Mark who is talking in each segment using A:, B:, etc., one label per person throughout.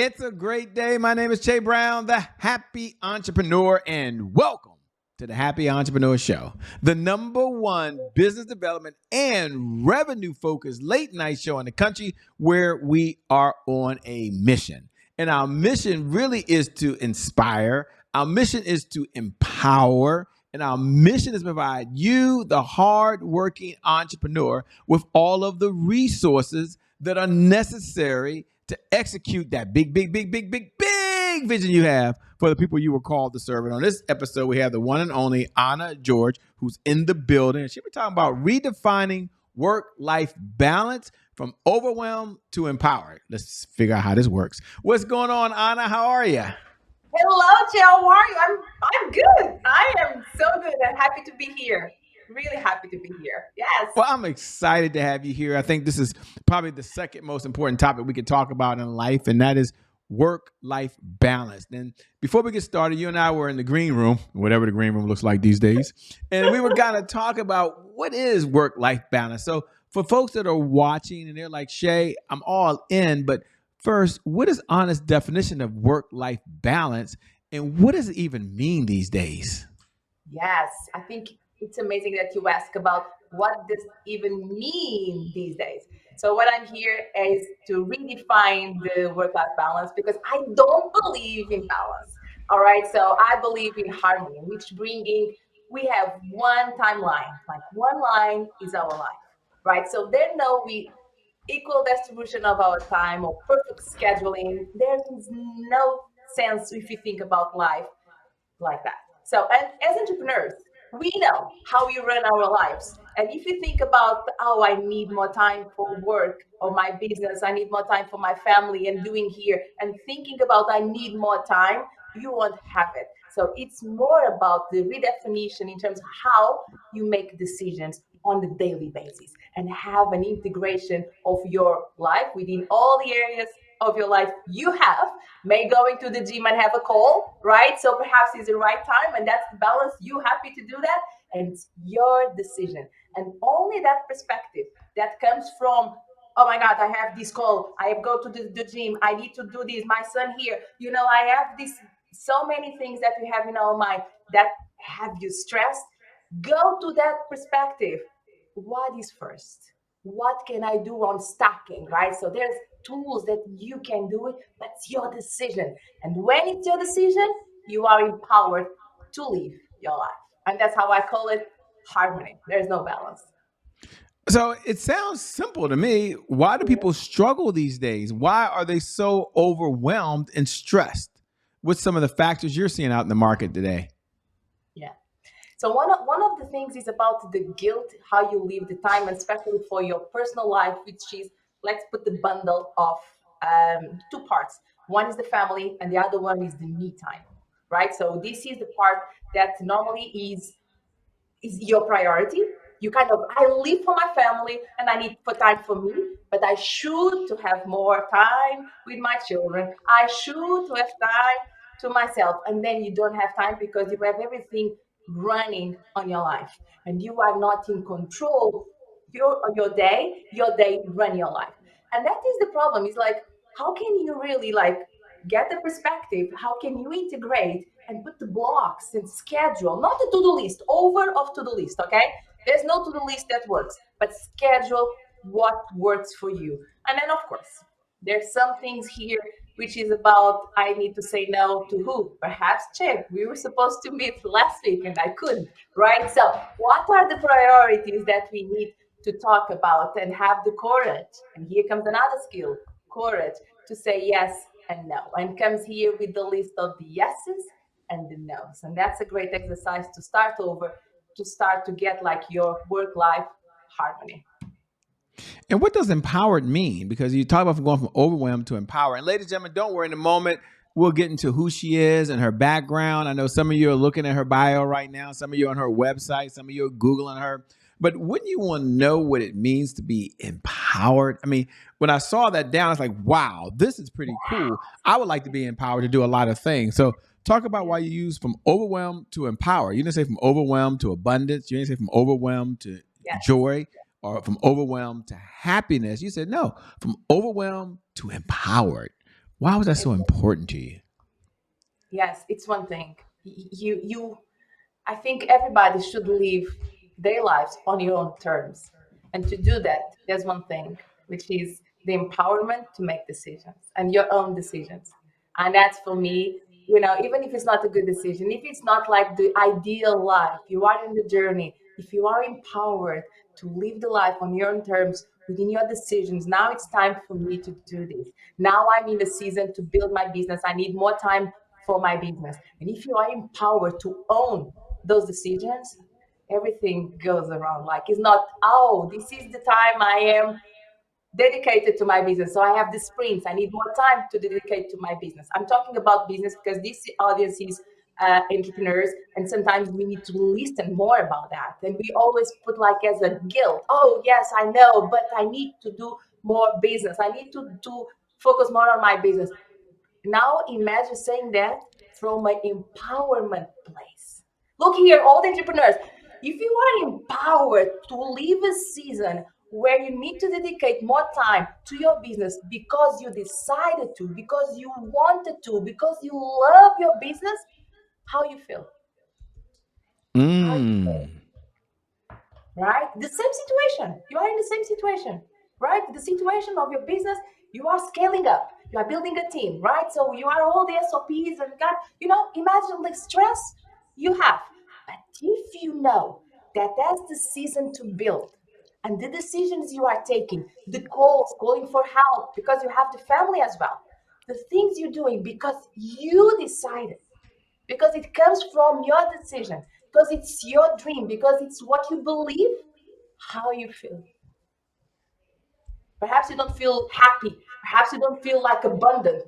A: It's a great day. My name is Che Brown, the Happy Entrepreneur, and welcome to the Happy Entrepreneur Show, the #1 business development and revenue-focused late-night show in the country where we are on a mission. And our mission really is to inspire. Our mission is to empower. And our mission is to provide you, the hard-working entrepreneur, with all of the resources that are necessary to execute that big vision you have for the people you were called to serve. And on this episode, we have the one and only Ana Jorge, who's in the building. She'll be talking about redefining work-life balance from overwhelm to empowered. Let's figure out how this works. What's going on, Ana? How are you?
B: Hello, Jill. How are you? I'm good. I am so good and happy to be here. Really happy to be here. Yes.
A: Well, I'm excited to have you here. I think this is probably the second most important topic we could talk about in life, and that is work-life balance. And before we get started, you and I were in the green room, whatever the green room looks like these days, and we were going to talk about what is work-life balance. So for folks that are watching and they're like, Shay, I'm all in, but first, what is Ana's definition of work-life balance, and what does it even mean these days?
B: Yes, I think it's amazing that you ask about what does even mean these days. So what I'm here is to redefine the work-life balance because I don't believe in balance. All right, so I believe in harmony, which we have one timeline, like one line is our life, right? So there no we equal distribution of our time or perfect scheduling. There is no sense if you think about life like that. So, and as entrepreneurs, we know how we run our lives. And if you think about, oh, I need more time for work or my business, I need more time for my family and doing here, and thinking about I need more time, you won't have it. So it's more about the redefinition in terms of how you make decisions on the daily basis and have an integration of your life within all the areas of your life you have. May going to the gym and have a call, right? So perhaps it's the right time and that's the balance. You happy to do that and it's your decision. And only that perspective that comes from, oh my God, I have this call. I go to the gym. I need to do this. My son here, I have this, so many things that we have in our mind that have you stressed. Go to that perspective. What is first? What can I do on stacking, right? So there's tools that you can do it, but it's your decision. And when it's your decision, you are empowered to live your life. And that's how I call it harmony. There's no balance.
A: So it sounds simple to me. Why do people struggle these days? Why are they so overwhelmed and stressed? What's some of the factors you're seeing out in the market today?
B: Yeah. So one of the things is about the guilt, how you live the time, and especially for your personal life, which is, let's put the bundle of two parts. One is the family, and the other one is the me time, right? So this is the part that normally is your priority. You kind of, I live for my family and I need for time for me, but I should to have more time with my children. I should to have time to myself. And then you don't have time because you have everything running on your life and you are not in control your day run your life. And that is the problem. It's like, how can you really like get the perspective? How can you integrate and put the blocks and schedule, not the to-do list, over of to-do list, okay? There's no to-do list that works, but schedule what works for you. And then, of course, there's some things here which is about I need to say no to who? Perhaps check. We were supposed to meet last week and I couldn't, right? So what are the priorities that we need to talk about and have the courage? And here comes another skill, courage to say yes and no. And comes here with the list of the yeses and the no's. And that's a great exercise to start over, to start to get like your work-life harmony.
A: And what does empowered mean? Because you talk about from going from overwhelmed to empowered. And ladies and gentlemen, don't worry, in a moment, we'll get into who she is and her background. I know some of you are looking at her bio right now. Some of you are on her website. Some of you are Googling her. But wouldn't you want to know what it means to be empowered? I mean, when I saw that down, I was like, wow, this is pretty cool. I would like to be empowered to do a lot of things. So talk about why you use from overwhelmed to empower. You didn't say from overwhelmed to abundance. You didn't say from overwhelmed to joy or from overwhelmed to happiness. You said, no, from overwhelmed to empowered. Why was that so important to you?
B: Yes, it's one thing. You I think everybody should live their lives on your own terms. And to do that, there's one thing, which is the empowerment to make decisions and your own decisions. And that's for me, even if it's not a good decision, if it's not like the ideal life, you are in the journey, if you are empowered to live the life on your own terms within your decisions, now it's time for me to do this. Now I'm in the season to build my business. I need more time for my business. And if you are empowered to own those decisions, everything goes around. Like it's not, oh, this is the time I am dedicated to my business. So I have the sprints. I need more time to dedicate to my business. I'm talking about business because this audience is entrepreneurs, and sometimes we need to listen more about that. And we always put like as a guilt. Oh yes, I know, but I need to do more business. I need to focus more on my business. Now imagine saying that from an empowerment place. Look here, all the entrepreneurs. If you are empowered to live a season where you need to dedicate more time to your business because you decided to, because you wanted to, because you love your business, how you feel? How you feel?
A: Mm.
B: Right? The same situation. You are in the same situation, right? The situation of your business, you are scaling up. You are building a team, right? So you are all the SOPs and God, imagine the stress you have. But if you know that that's the season to build and the decisions you are taking, the calls, calling for help because you have the family as well, the things you're doing because you decided, because it comes from your decision, because it's your dream, because it's what you believe, how you feel. Perhaps you don't feel happy, perhaps you don't feel like abundant,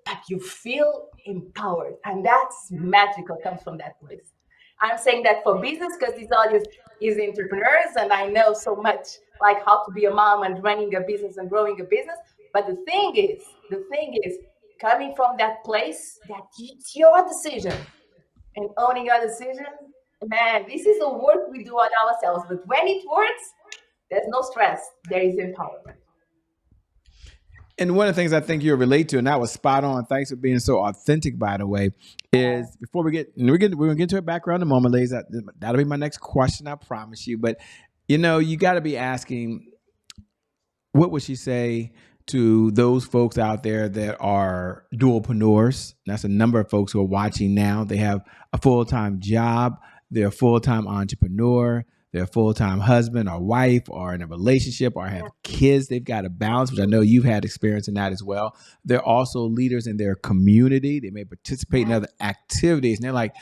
B: but you feel empowered. And that's magical, comes from that place. I'm saying that for business because this audience is entrepreneurs, and I know so much like how to be a mom and running a business and growing a business. But the thing is, coming from that place that it's your decision and owning your decision, man, this is the work we do on ourselves. But when it works, there's no stress. There is empowerment.
A: And one of the things I think you'll relate to, and that was spot on. Thanks for being so authentic, by the way. Is before we get, and we're gonna get to a background in a moment, ladies. That'll be my next question, I promise you. But you got to be asking, what would she say to those folks out there that are dualpreneurs? That's a number of folks who are watching now. They have a full time job, they're a full time entrepreneur, they're a full time husband or wife, or in a relationship, or have kids. They've got a balance, which I know you've had experience in that as well. They're also leaders in their community. They may participate in other activities. And they're like,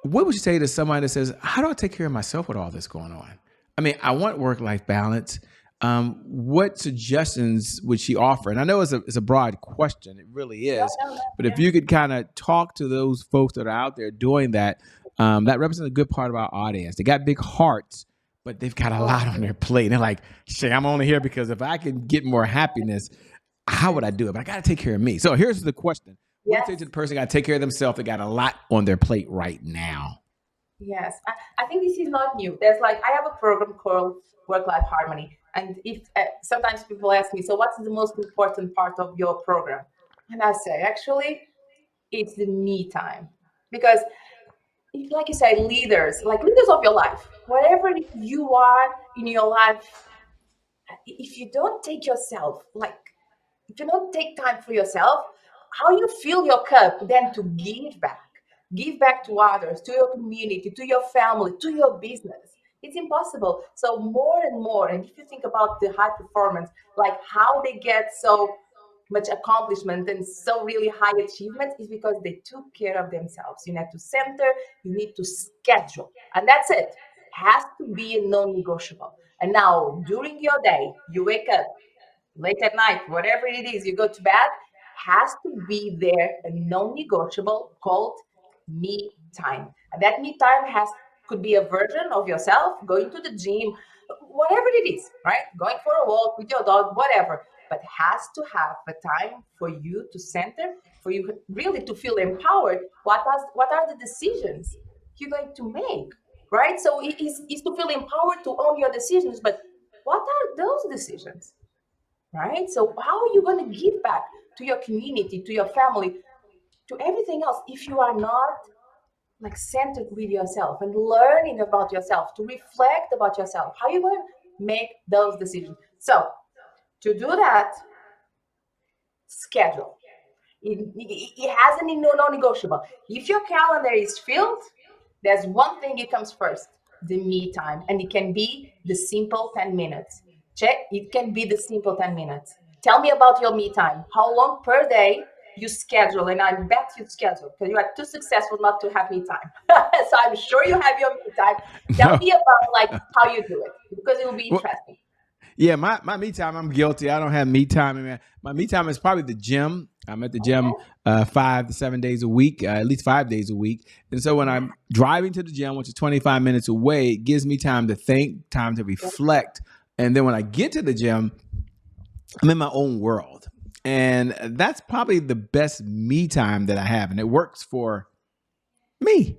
A: what would you say to somebody that says, how do I take care of myself with all this going on? I mean, I want work life balance. What suggestions would she offer? And I know it's a broad question, it really
B: No,
A: is.
B: no, no.
A: But if you could kind of talk to those folks that are out there doing that, that represents a good part of our audience. They got big hearts, but they've got a lot on their plate. And they're like, Shay, I'm only here because if I can get more happiness, how would I do it? But I got to take care of me. So here's the question. What do you say to
B: Yes,
A: the person got to take care of themselves that got a lot on their plate right now?
B: yes. I think this is not new. There's like, I have a program called Work Life Harmony. And if sometimes people ask me, so what's the most important part of your program? And I say, actually, it's the me time. Because if, like you say, leaders, like leaders of your life, whatever you are in your life, if you don't take yourself, like if you don't take time for yourself, how you fill your cup then to give back to others, to your community, to your family, to your business. It's impossible. So more and more, and if you think about the high performance, like how they get so much accomplishment and so really high achievement is because they took care of themselves. You need to center, you need to schedule, and that's it. Has to be a non-negotiable. And now during your day, you wake up late at night, whatever it is, you go to bed, has to be there a non-negotiable called me time. And that me time has could be a version of yourself going to the gym, whatever it is, right? Going for a walk with your dog, whatever. But has to have a time for you to center, for you really to feel empowered. What are the decisions you're going to make? Right? So it is to feel empowered to own your decisions, but what are those decisions? Right? So how are you going to give back to your community, to your family, to everything else. If you are not like centered with yourself and learning about yourself, to reflect about yourself, how you going to make those decisions? So to do that, schedule. It has a non-negotiable. If your calendar is filled, there's one thing it comes first: the me time, and it can be the simple 10 minutes. Check. It can be the simple 10 minutes. Tell me about your me time. How long per day you schedule? And I bet you schedule because you are too successful not to have me time. So I'm sure you have your me time. Tell
A: No.
B: me about like how you do it because it will be
A: Well,
B: interesting.
A: yeah, my me time, I'm guilty. I don't have me time. Man. My me time is probably the gym. I'm at the gym
B: Okay.
A: 5 to 7 days a week, at least 5 days a week. And so when I'm driving to the gym, which is 25 minutes away, it gives me time to think, time to reflect. And then when I get to the gym, I'm in my own world. And that's probably the best me time that I have. And it works for me.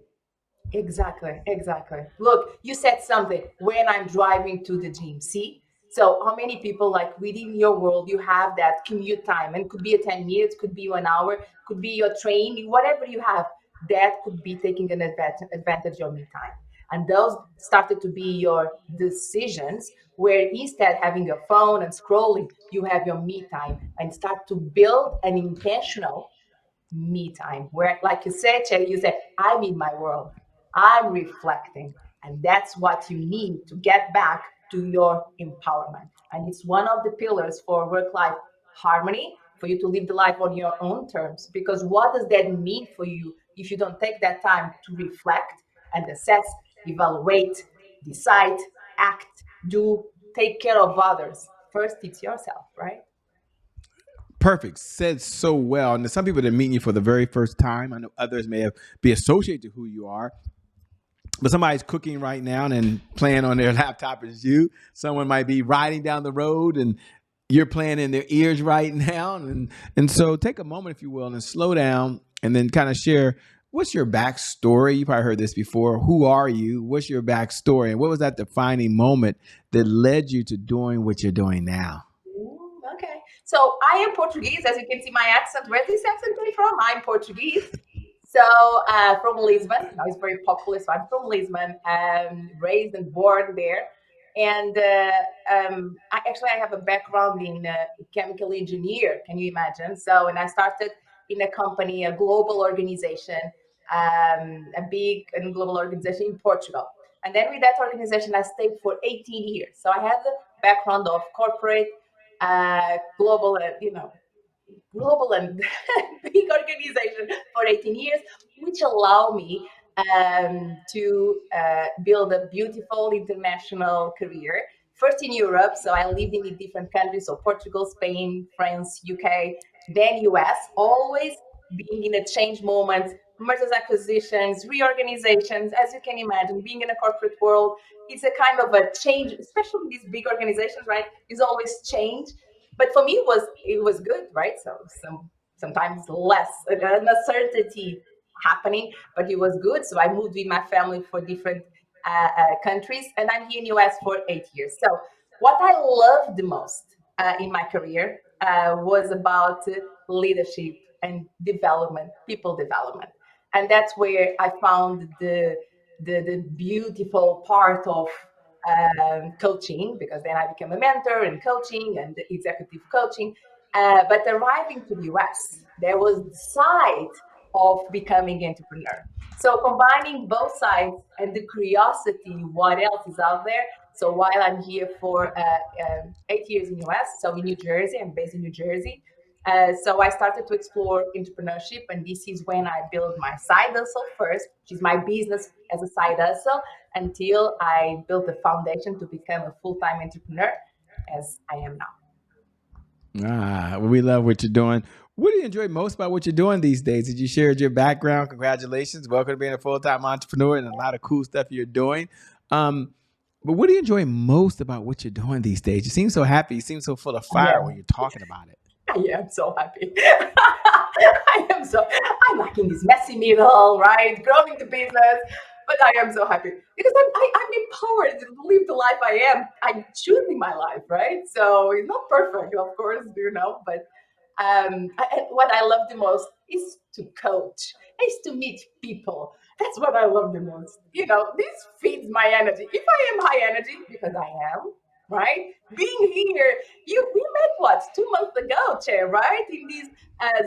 B: Exactly, exactly. Look, you said something when I'm driving to the gym. See? So how many people like within your world you have that commute time and could be a 10 minutes, could be 1 hour, could be your train, whatever you have, that could be taking an advantage of me time. And those started to be your decisions where instead having your phone and scrolling, you have your me time and start to build an intentional me time where, like you said, Cherry, you said, I'm in my world, I'm reflecting, and that's what you need to get back to your empowerment. And it's one of the pillars for work-life harmony, for you to live the life on your own terms. Because what does that mean for you if you don't take that time to reflect and assess, evaluate, decide, act, do, take care of others? First it's yourself, right?
A: Perfect. Said so well. And there's some people that meet you for the very first time. I know others may have be associated to who you are, but somebody's cooking right now and playing on their laptop as you. Someone might be riding down the road and you're playing in their ears right now. And so take a moment, if you will, and slow down and then kind of share what's your backstory. You probably heard this before. Who are you? What's your backstory? And what was that defining moment that led you to doing what you're doing now?
B: Okay. So I am Portuguese, as you can see my accent. Where's this accent coming from? I'm Portuguese. So from Lisbon. Now it's very popular. So I'm from Lisbon, raised and born there. And I have a background in chemical engineer. Can you imagine? So, and I started in a company, a global organization, a big and global organization in Portugal. And then with that organization, I stayed for 18 years. So I had the background of corporate, global, global and big organization for 18 years, which allow me to build a beautiful international career. First in Europe, so I lived in different countries, so Portugal, Spain, France, UK, then US, always being in a change moment, mergers, acquisitions, reorganizations. As you can imagine, being in a corporate world, it's a kind of a change, especially these big organizations, right? Is always change, but for me it was good, right? So sometimes less uncertainty happening, but it was good. So I moved with my family for different countries, and I'm here in US for 8 years. So what I loved the most in my career was about leadership and development, people development, and that's where I found the beautiful part of coaching, because then I became a mentor and coaching and executive coaching. But arriving to the US, there was the side of becoming entrepreneur. So combining both sides and the curiosity, what else is out there. So while I'm here for 8 years in US, so in New Jersey, I'm based in New Jersey. So I started to explore entrepreneurship, and this is when I built my side hustle first, which is my business as a side hustle, until I built the foundation to become a full-time entrepreneur as I am now.
A: Well, we love what you're doing. What do you enjoy most about what you're doing these days? Did you share your background? Congratulations. Welcome to being a full time entrepreneur and a lot of cool stuff you're doing. Um, but what do you enjoy most about what you're doing these days? You seem so happy. You seem so full of fire when
B: Yeah.
A: you're talking about it.
B: I am so happy. I'm like in this messy middle, right? Growing the business, but I am so happy because I'm empowered to live the life I am. I'm choosing my life, right? So it's not perfect, of course, but What I love the most is to coach, is to meet people. That's what I love the most. This feeds my energy. If I am high energy, because I am, right? Being here, we met what 2 months ago, Chair, right? In this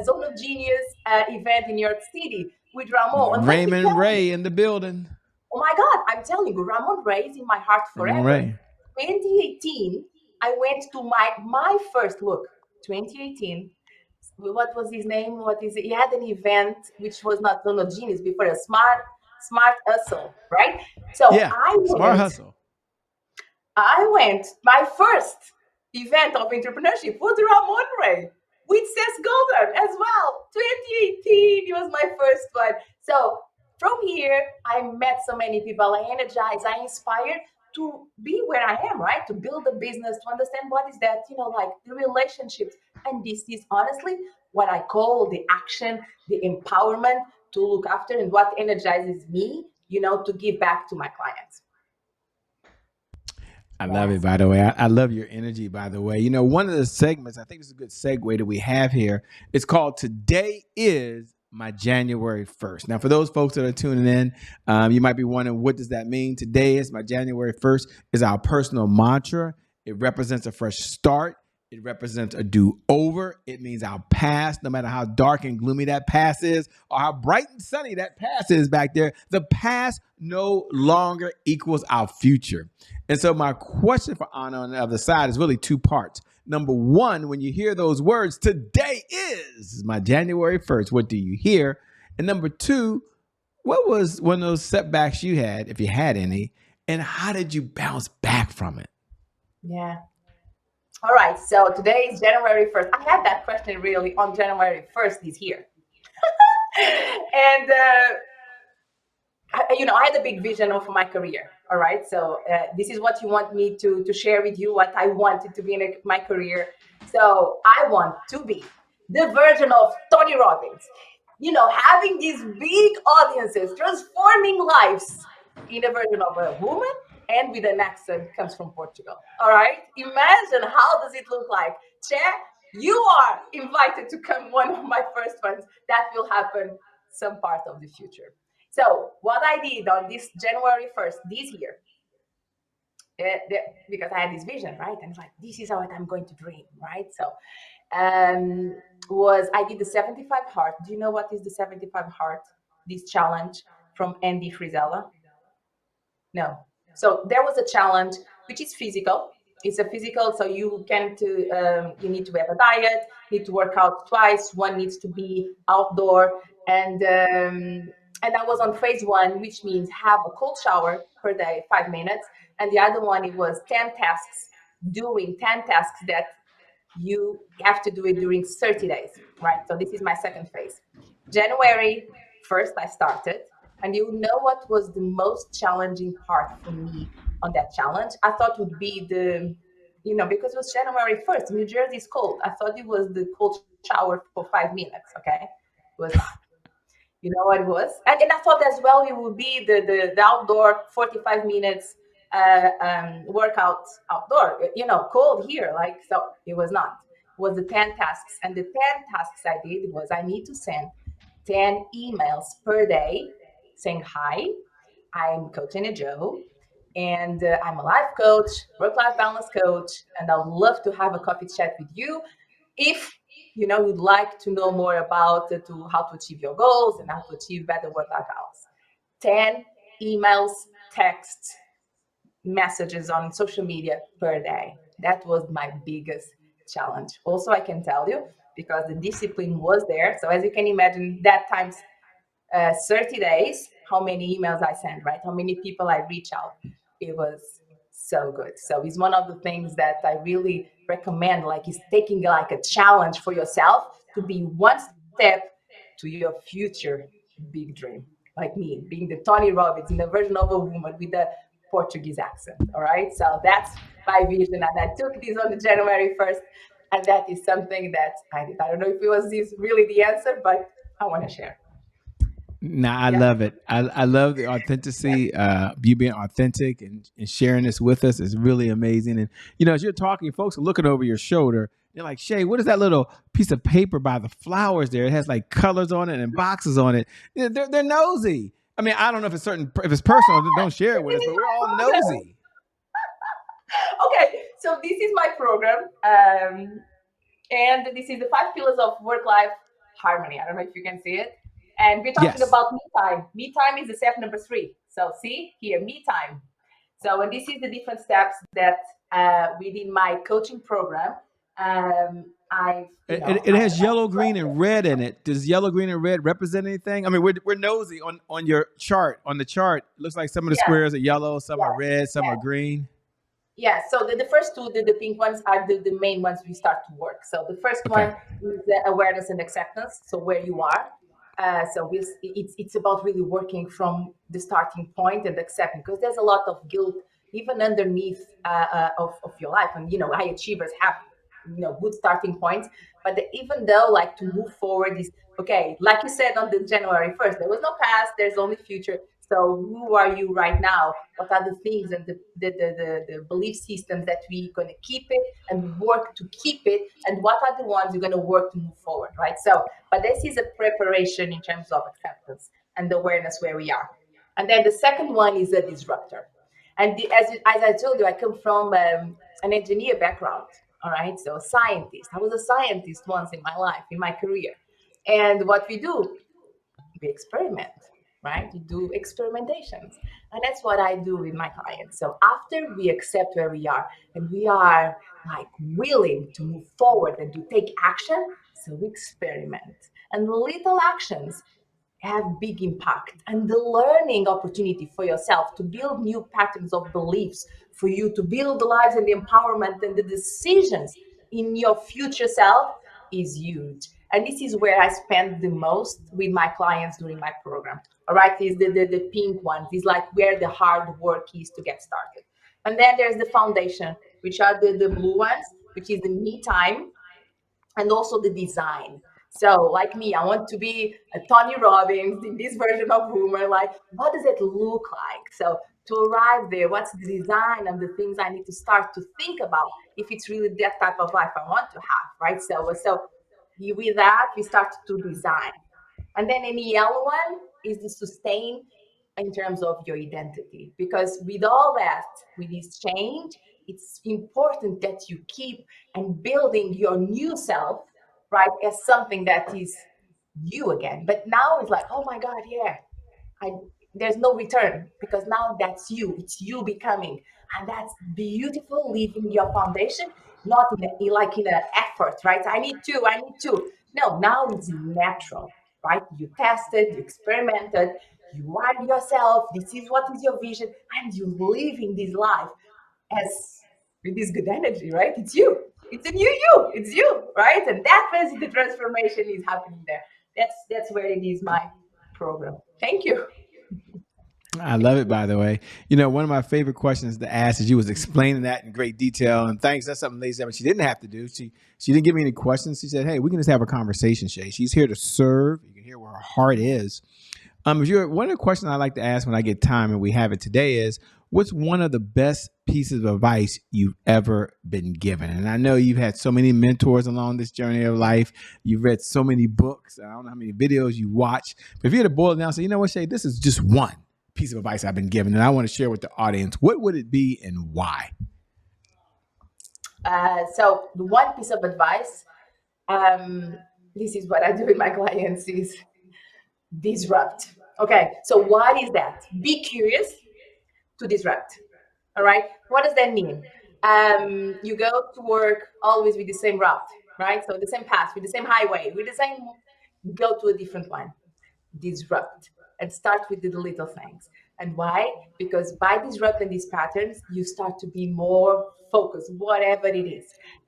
B: Zone of Genius event in New York City with Ramon. And let me
A: Raymond
B: tell you,
A: Ray in the building.
B: oh my God, I'm telling you, Ramon Ray is in my heart
A: Raymond
B: forever.
A: Ray.
B: 2018, I went to my first look. 2018, what was his name? What is it? He had an event which was not Zone of Genius before, a smart hustle, right? So
A: Yeah. Smart hustle.
B: my first event of entrepreneurship was Ramon Ray with Seth Golden as well. 2018, it was my first one. So from here, I met so many people. I energized, I inspired to be where I am, right? To build a business, to understand what is that, like the relationships. And this is honestly what I call the action, the empowerment to look after and what energizes me, to give back to my clients.
A: I love it,
B: Yes.
A: by the way. I love your energy, by the way. One of the segments, I think it's a good segue that we have here. It's called Today is My January 1st. Now, for those folks that are tuning in, you might be wondering, what does that mean? Today is my January 1st is our personal mantra. It represents a fresh start. It represents a do-over. It means our past, no matter how dark and gloomy that past is, or how bright and sunny that past is back there, the past no longer equals our future. And so my question for Anna on the other side is really two parts. Number one, when you hear those words, today is my January 1st, what do you hear? And number two, what was one of those setbacks you had, if you had any, and how did you bounce back from it?
B: Yeah. All right. So today is January 1st. I had that question really on January 1st this year. And I had a big vision of my career. All right. So this is what you want me to share with you, what I wanted to be in my career. So I want to be the version of Tony Robbins, having these big audiences, transforming lives in a version of a woman and with an accent comes from Portugal. All right. Imagine how does it look like. Che, you are invited to come one of my first ones. That will happen some part of the future. So what I did on this January 1st, this year, because I had this vision, right? And it's like, this is what I'm going to dream, right? So was I did the 75 Hard. Do you know what is the 75 Hard? This challenge from Andy Frisella? No. So there was a challenge which is physical. It's a physical, so you need to have a diet, need to work out twice. One needs to be outdoor, and I was on phase one, which means have a cold shower per day, 5 minutes, and the other one, it was 10 tasks, doing 10 tasks that you have to do it during 30 days, right? So this is my second phase. January 1st, I started. And you know what was the most challenging part for me on that challenge? I thought would be because it was January 1st, New Jersey is cold. I thought it was the cold shower for 5 minutes, okay? It was not. You know what it was? And I thought as well it would be the outdoor 45 minutes workout outdoor, cold here. Like, so it was not. It was the 10 tasks. And the 10 tasks I did was I need to send 10 emails per day saying, hi, I'm Coach AnnaJo, and I'm a life coach, work-life balance coach, and I'd love to have a coffee chat with you if you'd like to know more about how to achieve your goals and how to achieve better work-life balance. 10 emails, texts, messages on social media per day. That was my biggest challenge. Also, I can tell you, because the discipline was there. So as you can imagine, that times 30 days, how many emails I sent, right? How many people I reach out. It was so good. So it's one of the things that I really recommend, like is taking like a challenge for yourself to be one step to your future big dream. Like me, being the Tony Robbins in the version of a woman with a Portuguese accent. All right. So that's my vision. And I took this on the January 1st. And that is something that I did. I don't know if it was this really the answer, but I want to share.
A: Nah, I love it. I love the authenticity. You being authentic and sharing this with us is really amazing. And as you're talking, folks are looking over your shoulder. They're like, Shay, what is that little piece of paper by the flowers there? It has like colors on it and boxes on it. They're nosy. I mean, I don't know if it's certain, if it's personal, don't share it with
B: This
A: us,
B: is
A: but we're
B: my
A: all
B: program.
A: nosy.
B: Okay, so this is my program. And this is the 5 pillars of work-life harmony. I don't know if you can see it. And we're talking
A: Yes.
B: about me time. Me time is the step number 3. So see here, me time. So, and this is the different steps that within my coaching program, I've,
A: It has yellow, green, and red in it. Does yellow, green, and red represent anything? I mean, we're nosy on your chart. On the chart, it looks like some of the
B: yeah,
A: squares are yellow, some are
B: yeah,
A: red, some are
B: yeah.
A: green.
B: Yeah, so the first two, the pink ones, are the main ones we start to work. So the first
A: Okay.
B: one is the awareness and acceptance. So where you are. So it's about really working from the starting point and accepting, because there's a lot of guilt even underneath of your life. And high achievers have good starting points, but even though, like, to move forward is okay. Like you said on the January 1st, there was no past, there's only future. So who are you right now? What are the things and the belief systems that we're going to keep it and work to keep it, and what are the ones you're going to work to move forward, right? So, but this is a preparation in terms of acceptance and awareness where we are. And then the second one is a disruptor. And as I told you, I come from an engineer background. All right, so scientist. I was a scientist once in my life, in my career. And what we do, we experiment, right? You do experimentations. And that's what I do with my clients. So after we accept where we are and we are like willing to move forward and to take action, so we experiment. And little actions have big impact, and the learning opportunity for yourself to build new patterns of beliefs, for you to build the lives and the empowerment and the decisions in your future self is huge. And this is where I spend the most with my clients during my program. All right, is the pink ones, is like where the hard work is to get started. And then there's the foundation, which are the blue ones, which is the me time, and also the design. So, like me, I want to be a Tony Robbins in this version of woman. Like, what does it look like? So, to arrive there, what's the design and the things I need to start to think about if it's really that type of life I want to have, right? So with that, we start to design. And then any yellow one is the sustain in terms of your identity. Because with all that, with this change, it's important that you keep and building your new self, right, as something that is you again. But now it's like, oh my God, yeah, I there's no return, because now that's you. It's you becoming, and that's beautiful. Leaving your foundation, not like in an effort, right? I need to. I need to. No, now it's natural, right? You tested, you experimented, you wired yourself. This is what is your vision, and you living this life as with this good energy, right? It's you. It's a new you. It's you, right? And that means the transformation is happening there. That's where it is my program. Thank you.
A: I love it, by the way. One of my favorite questions to ask is you was explaining that in great detail. And thanks. That's something Lady said, but she didn't have to do. She didn't give me any questions. She said, hey, we can just have a conversation, Shay. She's here to serve. You can hear where her heart is. If you're one of the questions I like to ask when I get time, and we have it today, is what's one of the best pieces of advice you've ever been given? And I know you've had so many mentors along this journey of life. You've read so many books. I don't know how many videos you watch. But if you had to boil it down, say, you know what, Shay, this is just one piece of advice I've been given, and I want to share with the audience. What would it be and why?
B: So the one piece of advice, um, this is what I do with my clients, is disrupt. Okay, so what is that? Be curious to disrupt. All right, what does that mean? You go to work always with the same route, right? So the same path, with the same highway, with the same, go to a different one. Disrupt and start with the little things. And why? Because by disrupting these patterns, you start to be more focused, whatever it is.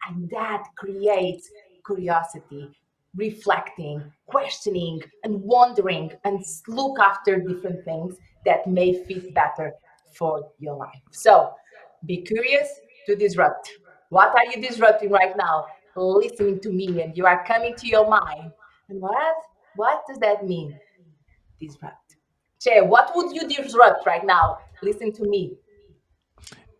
B: And that creates curiosity, reflecting, questioning, and wondering, and look after different things that may fit better for your life. So be curious to disrupt. What are you disrupting right now? Listening to me, and you are coming to your mind. And what does that mean? Disrupt. Che, what would you disrupt right now? Listen to me.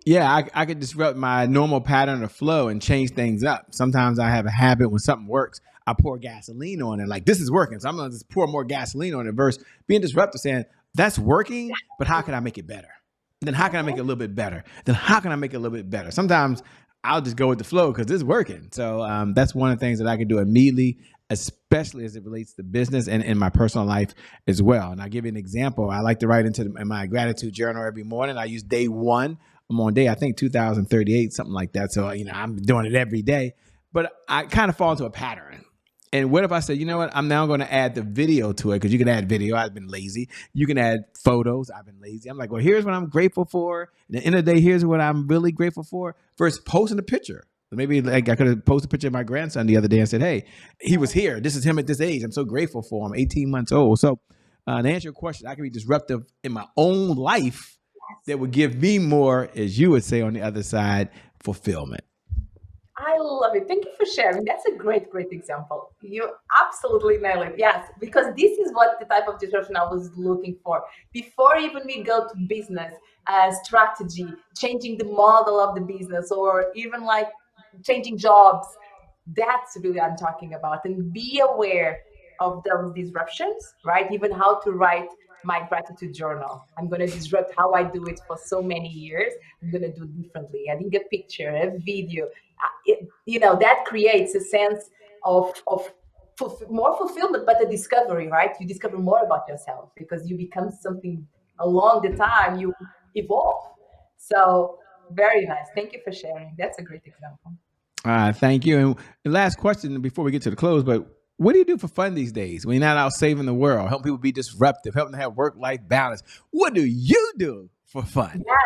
A: Yeah, I could disrupt my normal pattern of flow and change things up. Sometimes I have a habit when something works, I pour gasoline on it. Like this is working, so I'm gonna just pour more gasoline on it. Versus being disruptive, saying that's working, but how can I make it better? Then how can I make it a little bit better? Then how can I make it a little bit better? Sometimes I'll just go with the flow because it's working. So that's one of the things that I can do immediately, especially as it relates to business and in my personal life as well. And I'll give you an example. I like to write in my gratitude journal every morning. I use day one. I'm on day, I think 2038, something like that. So, I'm doing it every day, but I kind of fall into a pattern. And what if I said, you know what? I'm now going to add the video to it because you can add video. I've been lazy. You can add photos. I've been lazy. I'm like, well, here's what I'm grateful for. And at the end of the day, here's what I'm really grateful for. First, posting a picture. Maybe like I could have posted a picture of my grandson the other day and said, hey, he was here. This is him at this age. I'm so grateful for him, 18 months old. So to answer your question, I can be disruptive in my own life that would give me more, as you would say on the other side, fulfillment.
B: I love it. Thank you for sharing. That's a great, great example. You absolutely nail it. Yes, because this is what the type of disruption I was looking for. Before even we go to business, strategy, changing the model of the business, or even like changing jobs, that's really what I'm talking about. And be aware of those disruptions, right? Even how to write my gratitude journal. I'm going to disrupt how I do it for so many years. I'm going to do it differently. Adding a picture, a video, that creates a sense of more fulfillment, but a discovery, right? You discover more about yourself because you become something along the time you evolve. So very nice. Thank you for sharing. That's a great example.
A: Thank you. And the last question before we get to the close, but what do you do for fun these days when you're not out saving the world, helping people be disruptive, helping them have work-life balance? What do you do for fun?
B: Yes,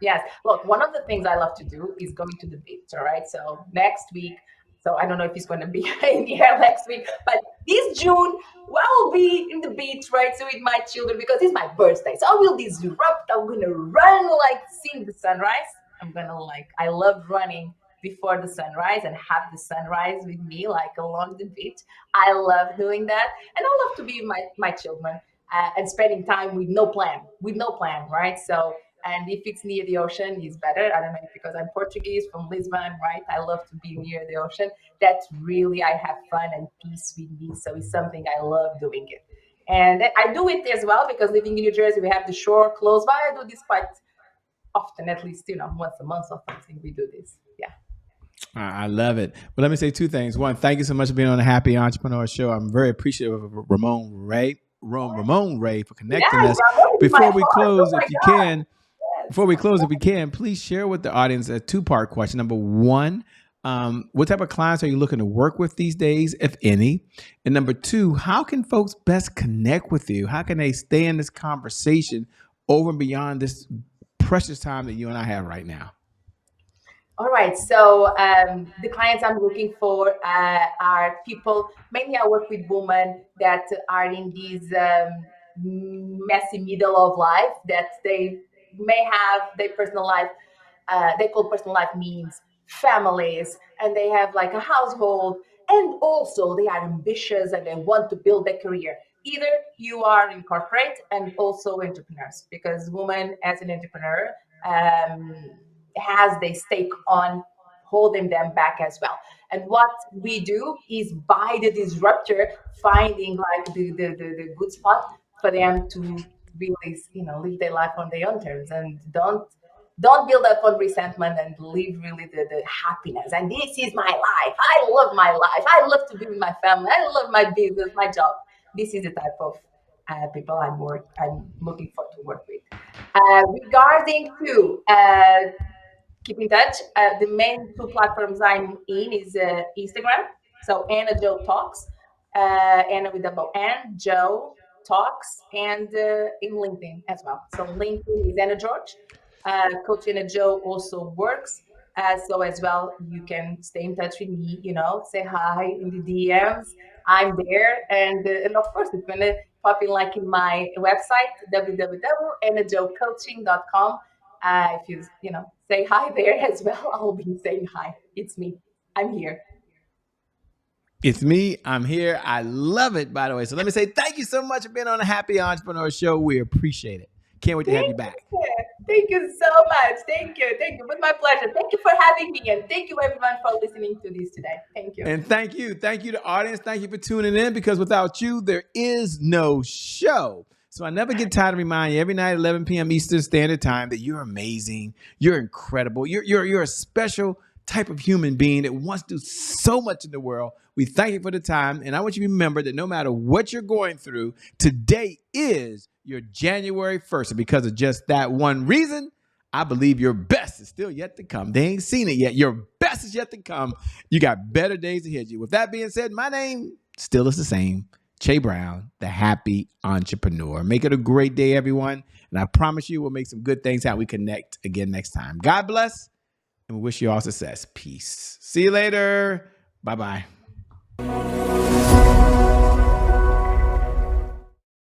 B: yes. Look, one of the things I love to do is going to the beach. All right. So next week, so I don't know if he's going to be in the air next week, but this June, well, I'll be in the beach, right? So with my children because it's my birthday. So I will disrupt. I'm going to run like seeing the sunrise. I'm going to like, I love running before the sunrise and have the sunrise with me, like along the beach. I love doing that. And I love to be with my children and spending time with no plan, right? So and if it's near the ocean, it's better. I don't know if because I'm Portuguese from Lisbon, right? I love to be near the ocean. That's really I have fun and peace with me. So it's something I love doing it. And I do it as well because living in New Jersey, we have the shore close by. I do this quite often, at least once a month or something. We do this. Yeah.
A: I love it. But let me say two things. One, thank you so much for being on the Happy Entrepreneur Show. I'm very appreciative of Ramon Ray for
B: Yeah,
A: connecting us.
B: Ramon is my
A: Before we
B: heart. Oh
A: close,
B: my
A: if you
B: God.
A: can,
B: Yes.
A: Before we close, if we can, please share with the audience a two-part question. Number one, what type of clients are you looking to work with these days, if any? And number two, how can folks best connect with you? How can they stay in this conversation over and beyond this precious time that you and I have right now?
B: All right. So the clients I'm looking for are people. Mainly, I work with women that are in this messy middle of life that they may have their personal life. They call personal life means families, and they have like a household, and also they are ambitious and they want to build their career. Either you are in corporate and also entrepreneurs, because women as an entrepreneur um, has they stake on holding them back as well. And what we do is by the disruptor finding like the good spot for them to really live their life on their own terms and don't build up on resentment and live really the happiness. And this is my life. I love my life. I love to be with my family. I love my business, my job. This is the type of people I'm looking for to work with. Regarding to keep in touch. The main two platforms I'm in is Instagram, so AnnaJo Talks, Anna with double N, Joe Talks, and in LinkedIn as well. So LinkedIn is Ana Jorge. Coach AnnaJo also works. So as well, you can stay in touch with me. Say hi in the DMs. I'm there, and of course, it's gonna pop in like in my website www.annajocoaching.com. If you say hi there as well, I'll be saying hi. It's me. I'm here.
A: It's me. I'm here. I love it, by the way. So let me say thank you so much for being on the Happy Entrepreneur Show. We appreciate it. Can't wait to have you
B: Thank
A: back.
B: you. Thank you so much. Thank you. Thank you. With my pleasure. Thank you for having me. And thank you, everyone, for listening to this today. Thank you.
A: And thank you. Thank you to audience. Thank you for tuning in, because without you, there is no show. So I never get tired of reminding you every night at 11 p.m. Eastern Standard Time that you're amazing. You're incredible. You're a special type of human being that wants to do so much in the world. We thank you for the time. And I want you to remember that no matter what you're going through, today is your January 1st. And because of just that one reason, I believe your best is still yet to come. They ain't seen it yet. Your best is yet to come. You got better days ahead of you. With that being said, my name still is the same. Che Brown, the happy entrepreneur. Make it a great day, everyone. And I promise you we'll make some good things how we connect again next time. God bless, and we wish you all success. Peace. See you later. Bye-bye.